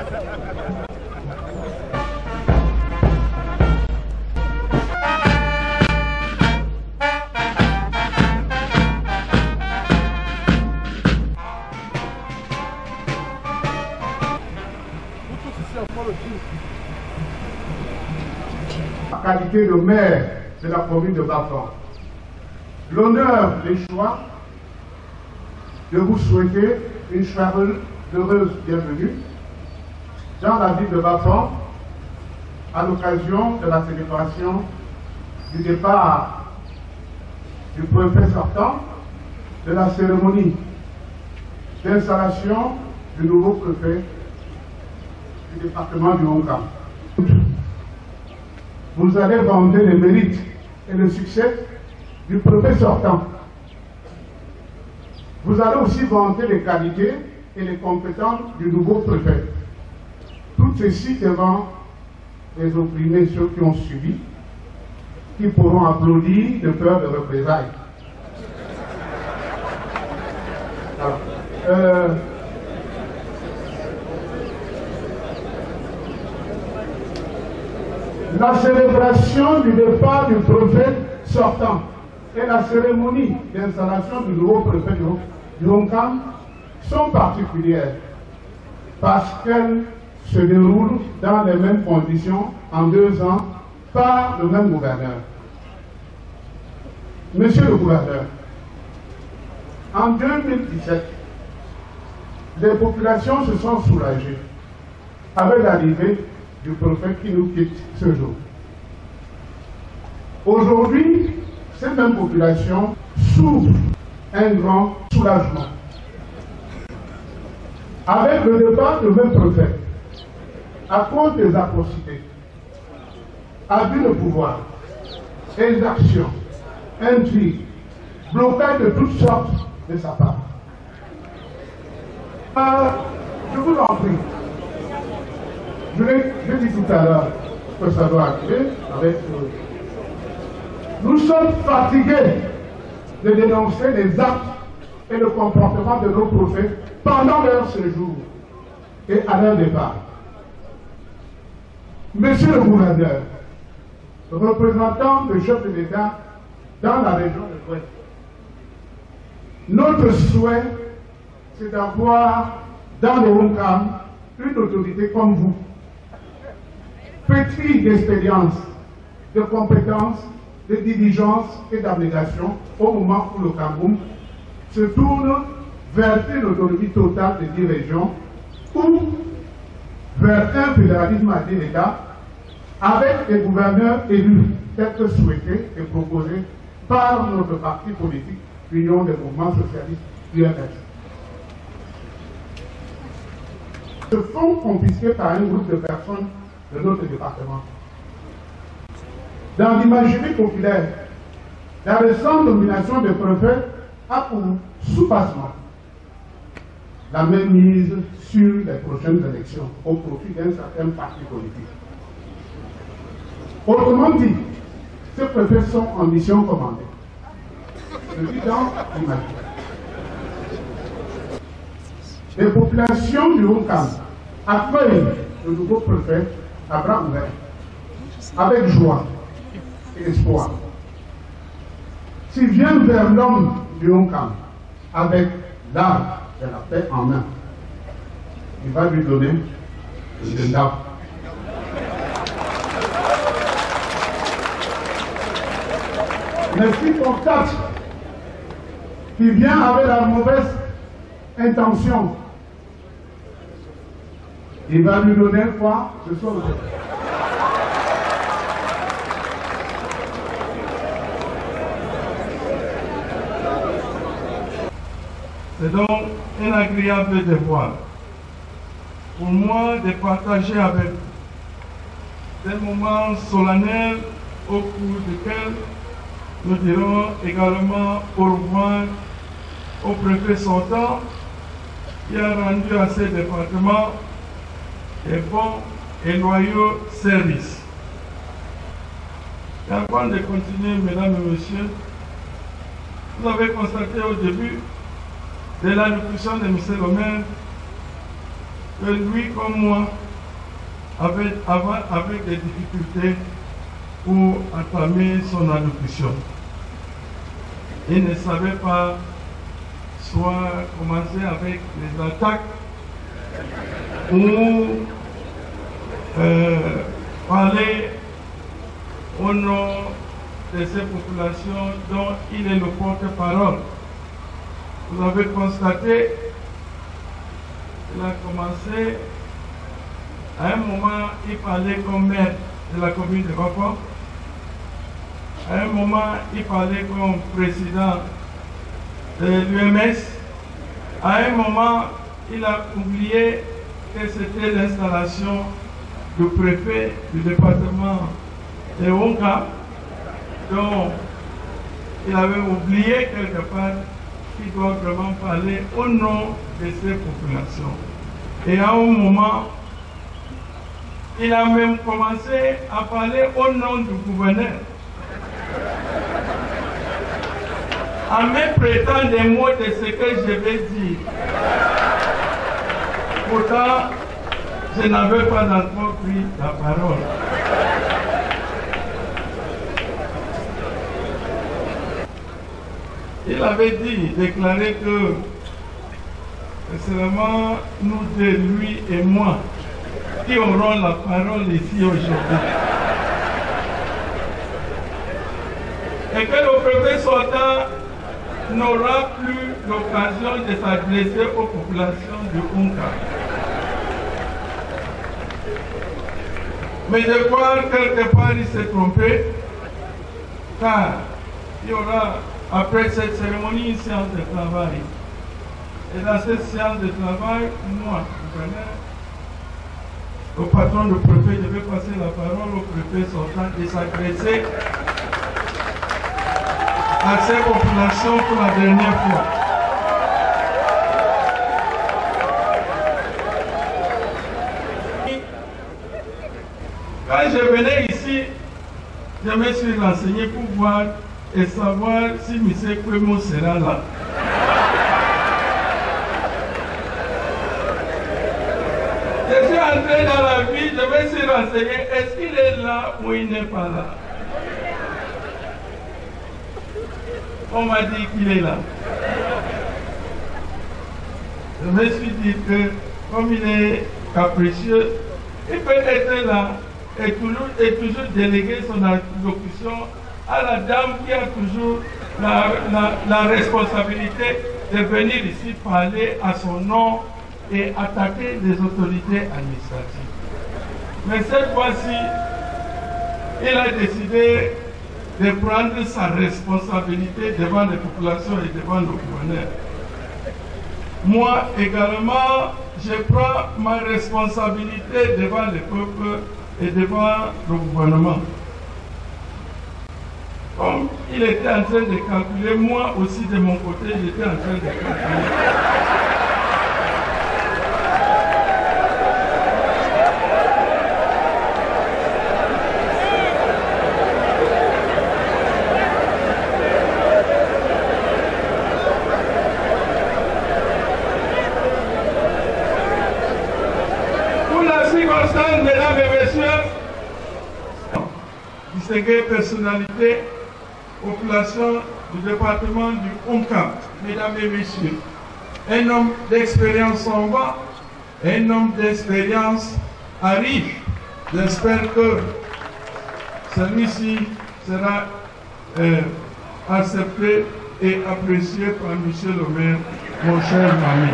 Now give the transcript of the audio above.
En qualité de maire de la commune de Bafan, l'honneur des choix de vous souhaiter une heureuse bienvenue dans la ville de Bafan à l'occasion de la célébration du départ du préfet sortant, de la cérémonie d'installation du nouveau préfet du département du Haut-Kam. Vous allez vanter les mérites et le succès du préfet sortant. Vous allez aussi vanter les qualités et les compétences du nouveau préfet. Tout ceci devant les opprimés, ceux qui ont subi, qui pourront applaudir de peur de représailles. La célébration du départ du prophète sortant et la cérémonie d'installation du nouveau préfet du Haut-Kam sont particulières parce qu'elles se déroulent dans les mêmes conditions en 2 ans par le même gouverneur. Monsieur le gouverneur, en 2017, les populations se sont soulagées avec l'arrivée du prophète qui nous quitte ce jour. Aujourd'hui, cette même population souffre un grand soulagement. Avec le départ du même prophète, à cause des atrocités, abus de pouvoir, exactions, intrigues, blocage de toutes sortes de sa part. Je vous en prie. Je l'ai dit tout à l'heure que ça doit arriver avec... Nous sommes fatigués de dénoncer les actes et le comportement de nos prophètes pendant leur séjour et à leur départ. Monsieur le gouverneur, représentant du chef de l'État dans la région de l'Ouest, notre souhait, c'est d'avoir dans le Haut-Kam une autorité comme vous, pétrie d'expérience, de compétences, de diligence et d'abnégation au moment où le Cameroun se tourne vers une autonomie totale des 10 régions ou vers un fédéralisme à 10 États avec des gouverneurs élus tels que souhaités et proposés par notre parti politique, l'Union des mouvements socialistes UNS. Ce fonds confisqué par un groupe de personnes de notre département. Dans l'imaginaire populaire, la récente nomination des préfets a pour soubassement la même mise sur les prochaines élections au profit d'un certain parti politique. Autrement dit, ces préfets sont en mission commandée. Je dis dans l'imaginaire. Les populations du Haut-Kam accueillent le nouveau préfet à bras ouverts, avec joie et espoir. S'il vient vers l'homme du Haut-Kam avec l'arme de la paix en main, il va lui donner le dindar. Mais si ton tâche qui vient avec la mauvaise intention, il va lui donner quoi? Ce soir. C'est donc un agréable devoir pour moi de partager avec vous des moments solennels au cours desquels nous dirons également au revoir au préfet sortant qui a rendu à ce département des bons et loyaux services. Et avant de continuer, mesdames et messieurs, vous avez constaté au début de l'allocution de M. le maire que lui comme moi avait des difficultés pour entamer son allocution. Il ne savait pas soit commencer avec les attaques ou parler au nom de ces populations dont il est le porte-parole. Vous avez constaté qu'il a commencé, à un moment, il parlait comme maire de la commune de Bafouan. À un moment, il parlait comme président de l'UMS. À un moment, il a oublié que c'était l'installation du préfet du département de Onka. Donc, il avait oublié quelque part qu'il doit vraiment parler au nom de ces populations. Et à un moment, il a même commencé à parler au nom du gouverneur. En me prêtant des mots de ce que je vais dire. Pourtant, je n'avais pas encore pris la parole. Il avait déclaré que c'est vraiment nous deux, lui et moi, qui auront la parole ici aujourd'hui. Et que le préfet sortant n'aura plus l'occasion de s'adresser aux populations du Onka. Mais je crois quelque part il s'est trompé, car il y aura après cette cérémonie une séance de travail. Et dans cette séance de travail, moi, le patron du préfet, je vais passer la parole au préfet sortant et s'adresser à ces populations pour la dernière fois. Quand je venais ici, je me suis renseigné pour voir et savoir si M. Kwemo sera là. Je suis entré dans la ville, je me suis renseigné, est-ce qu'il est là ou il n'est pas là? On m'a dit qu'il est là. Je me suis dit que, comme il est capricieux, il peut être là et toujours déléguer son allocution à la dame qui a toujours la responsabilité de venir ici parler à son nom et attaquer les autorités administratives. Mais cette fois-ci, il a décidé de prendre sa responsabilité devant les populations et devant le gouverneur. Moi également, je prends ma responsabilité devant le peuple et devant le gouvernement. Comme il était en train de calculer, moi aussi de mon côté, j'étais en train de calculer. Mesdames et messieurs, distinguées personnalités, population du département du Onka, mesdames et messieurs, un homme d'expérience s'en va, un homme d'expérience arrive. J'espère que celui-ci sera accepté et apprécié par M. le maire, mon cher ami.